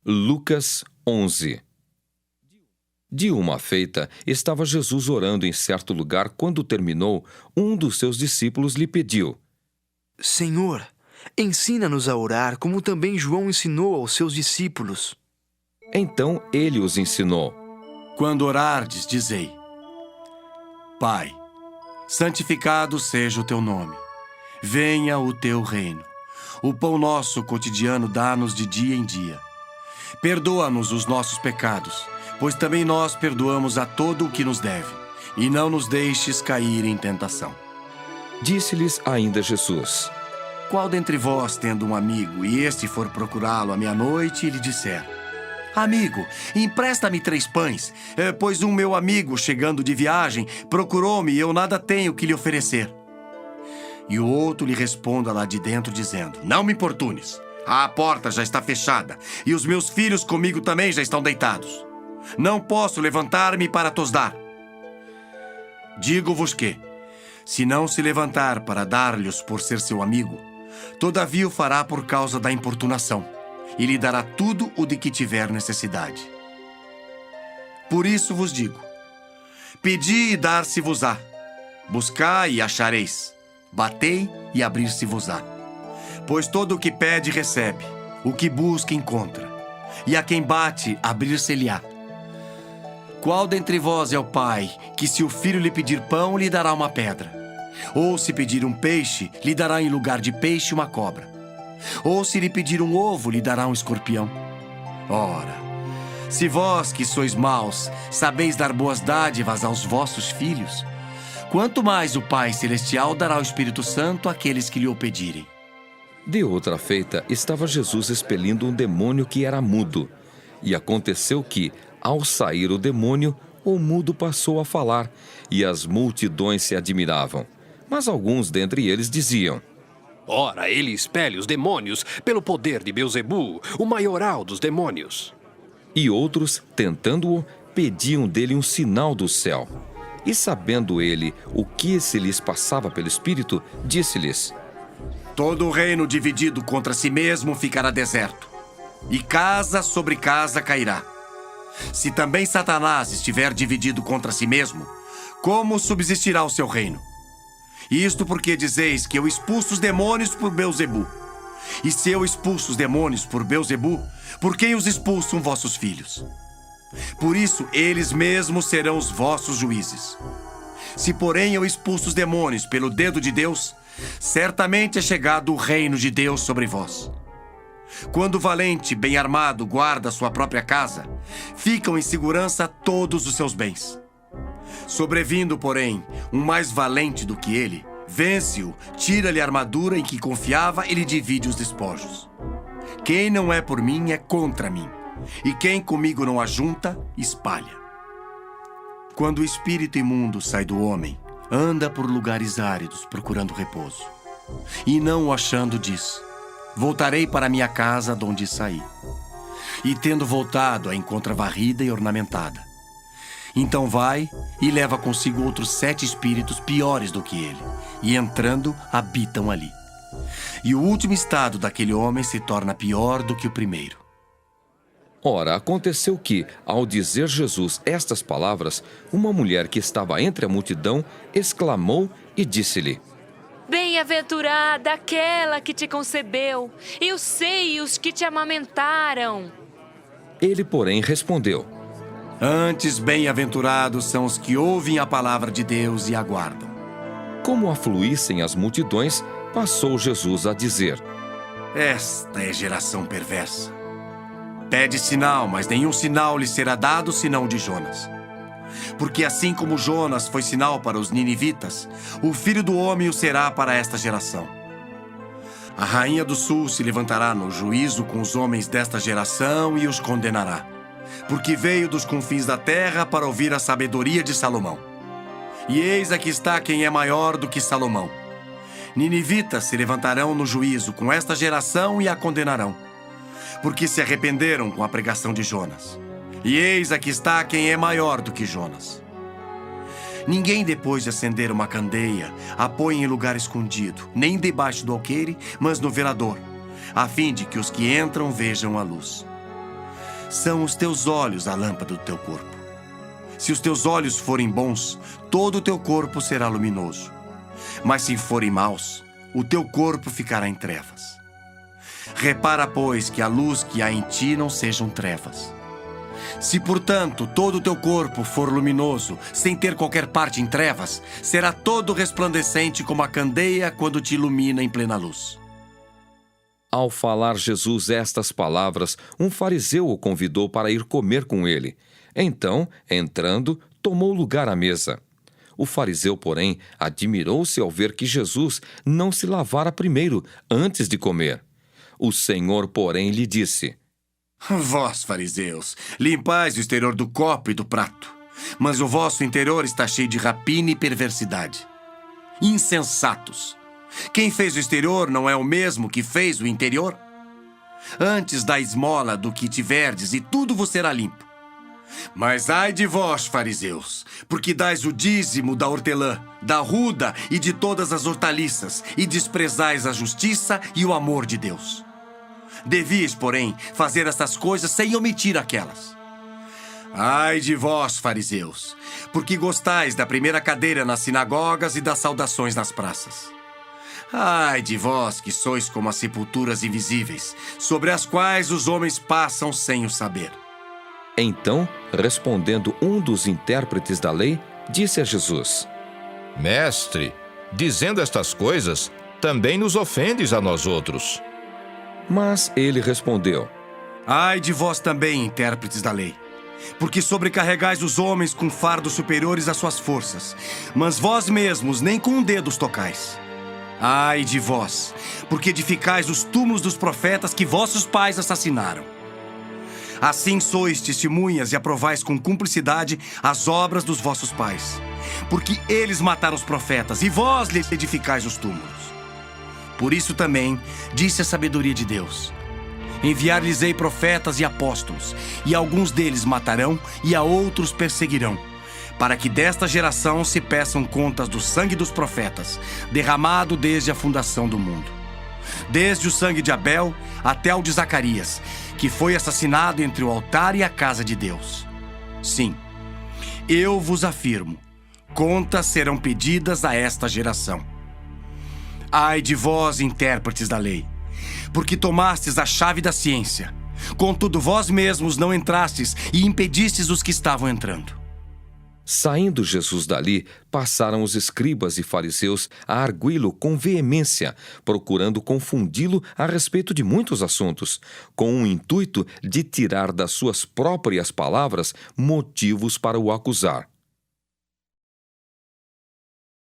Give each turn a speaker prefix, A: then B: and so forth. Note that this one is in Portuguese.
A: Lucas 11. De uma feita, estava Jesus orando em certo lugar. Quando terminou, um dos seus discípulos lhe pediu:
B: Senhor, ensina-nos a orar, como também João ensinou aos seus discípulos.
A: Então ele os ensinou:
C: Quando orardes, dizei: Pai, santificado seja o teu nome. Venha o teu reino. O pão nosso cotidiano dá-nos de dia em dia. Perdoa-nos os nossos pecados, pois também nós perdoamos a todo o que nos deve. E não nos deixes cair em tentação.
A: Disse-lhes ainda Jesus:
C: Qual dentre vós, tendo um amigo, e este for procurá-lo à meia-noite, e lhe disser: Amigo, empresta-me 3 pães, pois um meu amigo, chegando de viagem, procurou-me e eu nada tenho que lhe oferecer. E o outro lhe responda lá de dentro, dizendo: Não me importunes, a porta já está fechada, e os meus filhos comigo também já estão deitados. Não posso levantar-me para tos dar. Digo-vos que, se não se levantar para dar-lhes por ser seu amigo, todavia o fará por causa da importunação, e lhe dará tudo o de que tiver necessidade. Por isso vos digo: pedi e dar-se-vos-á, buscai e achareis, batei e abrir-se-vos-á. Pois todo o que pede recebe, o que busca encontra, e a quem bate abrir-se-lhe-á. Qual dentre vós é o pai que, se o filho lhe pedir pão, lhe dará uma pedra? Ou se pedir um peixe, lhe dará em lugar de peixe uma cobra? Ou se lhe pedir um ovo, lhe dará um escorpião? Ora, se vós que sois maus, sabeis dar boas dádivas aos vossos filhos, quanto mais o Pai Celestial dará o Espírito Santo àqueles que lhe o pedirem.
A: De outra feita, estava Jesus expelindo um demônio que era mudo. E aconteceu que, ao sair o demônio, o mudo passou a falar, e as multidões se admiravam. Mas alguns dentre eles diziam:
D: Ora, ele expele os demônios pelo poder de Beelzebu, o maioral dos demônios.
A: E outros, tentando-o, pediam dele um sinal do céu. E sabendo ele o que se lhes passava pelo Espírito, disse-lhes:
C: Todo o reino dividido contra si mesmo ficará deserto, e casa sobre casa cairá. Se também Satanás estiver dividido contra si mesmo, como subsistirá o seu reino? Isto porque dizeis que eu expulso os demônios por Beelzebu. E se eu expulso os demônios por Beelzebu, por quem os expulsam vossos filhos? Por isso, eles mesmos serão os vossos juízes. Se, porém, eu expulso os demônios pelo dedo de Deus, certamente é chegado o reino de Deus sobre vós. Quando o valente, bem armado, guarda sua própria casa, ficam em segurança todos os seus bens. Sobrevindo, porém, um mais valente do que ele, vence-o, tira-lhe a armadura em que confiava e lhe divide os despojos. Quem não é por mim é contra mim, e quem comigo não ajunta, espalha. Quando o espírito imundo sai do homem, anda por lugares áridos procurando repouso. E não o achando, diz: Voltarei para minha casa de onde saí. E tendo voltado, a encontra varrida e ornamentada. Então vai e leva consigo outros 7 espíritos piores do que ele, e entrando, habitam ali. E o último estado daquele homem se torna pior do que o primeiro.
A: Ora, aconteceu que, ao dizer Jesus estas palavras, uma mulher que estava entre a multidão exclamou e disse-lhe:
E: Bem-aventurada aquela que te concebeu, e os seios que te amamentaram.
A: Ele, porém, respondeu:
C: Antes, bem-aventurados são os que ouvem a palavra de Deus e aguardam.
A: Como afluíssem as multidões, passou Jesus a dizer:
C: Esta é geração perversa. Pede sinal, mas nenhum sinal lhe será dado senão o de Jonas. Porque assim como Jonas foi sinal para os ninivitas, o Filho do Homem o será para esta geração. A rainha do sul se levantará no juízo com os homens desta geração e os condenará, porque veio dos confins da terra para ouvir a sabedoria de Salomão. E eis aqui está quem é maior do que Salomão. Ninivitas se levantarão no juízo com esta geração e a condenarão, porque se arrependeram com a pregação de Jonas. E eis aqui está quem é maior do que Jonas. Ninguém, depois de acender uma candeia, a põe em lugar escondido, nem debaixo do alqueire, mas no velador, a fim de que os que entram vejam a luz. São os teus olhos a lâmpada do teu corpo. Se os teus olhos forem bons, todo o teu corpo será luminoso. Mas se forem maus, o teu corpo ficará em trevas. Repara, pois, que a luz que há em ti não sejam trevas. Se, portanto, todo o teu corpo for luminoso, sem ter qualquer parte em trevas, será todo resplandecente como a candeia quando te ilumina em plena luz.
A: Ao falar Jesus estas palavras, um fariseu o convidou para ir comer com ele. Então, entrando, tomou lugar à mesa. O fariseu, porém, admirou-se ao ver que Jesus não se lavara primeiro, antes de comer. O Senhor, porém, lhe disse:
C: Vós, fariseus, limpais o exterior do copo e do prato, mas o vosso interior está cheio de rapina e perversidade. Insensatos! Quem fez o exterior não é o mesmo que fez o interior? Antes dá esmola do que tiverdes, e tudo vos será limpo. Mas ai de vós, fariseus, porque dais o dízimo da hortelã, da ruda e de todas as hortaliças, e desprezais a justiça e o amor de Deus. Devias, porém, fazer estas coisas sem omitir aquelas. Ai de vós, fariseus, porque gostais da primeira cadeira nas sinagogas e das saudações nas praças. Ai de vós, que sois como as sepulturas invisíveis, sobre as quais os homens passam sem o saber.
A: Então, respondendo um dos intérpretes da lei, disse a Jesus:
F: Mestre, dizendo estas coisas, também nos ofendes a nós outros.
A: Mas ele respondeu:
C: Ai de vós também, intérpretes da lei, porque sobrecarregais os homens com fardos superiores às suas forças, mas vós mesmos nem com um dedo os tocais. Ai de vós, porque edificais os túmulos dos profetas que vossos pais assassinaram. Assim sois testemunhas e aprovais com cumplicidade as obras dos vossos pais, porque eles mataram os profetas e vós lhes edificais os túmulos. Por isso também disse a sabedoria de Deus: Enviar-lhes-ei profetas e apóstolos, e alguns deles matarão e a outros perseguirão, para que desta geração se peçam contas do sangue dos profetas, derramado desde a fundação do mundo. Desde o sangue de Abel até o de Zacarias, que foi assassinado entre o altar e a casa de Deus. Sim, eu vos afirmo, contas serão pedidas a esta geração. Ai de vós, intérpretes da lei, porque tomastes a chave da ciência, contudo vós mesmos não entrastes e impedistes os que estavam entrando.
A: Saindo Jesus dali, passaram os escribas e fariseus a arguí-lo com veemência, procurando confundi-lo a respeito de muitos assuntos, com o intuito de tirar das suas próprias palavras motivos para o acusar.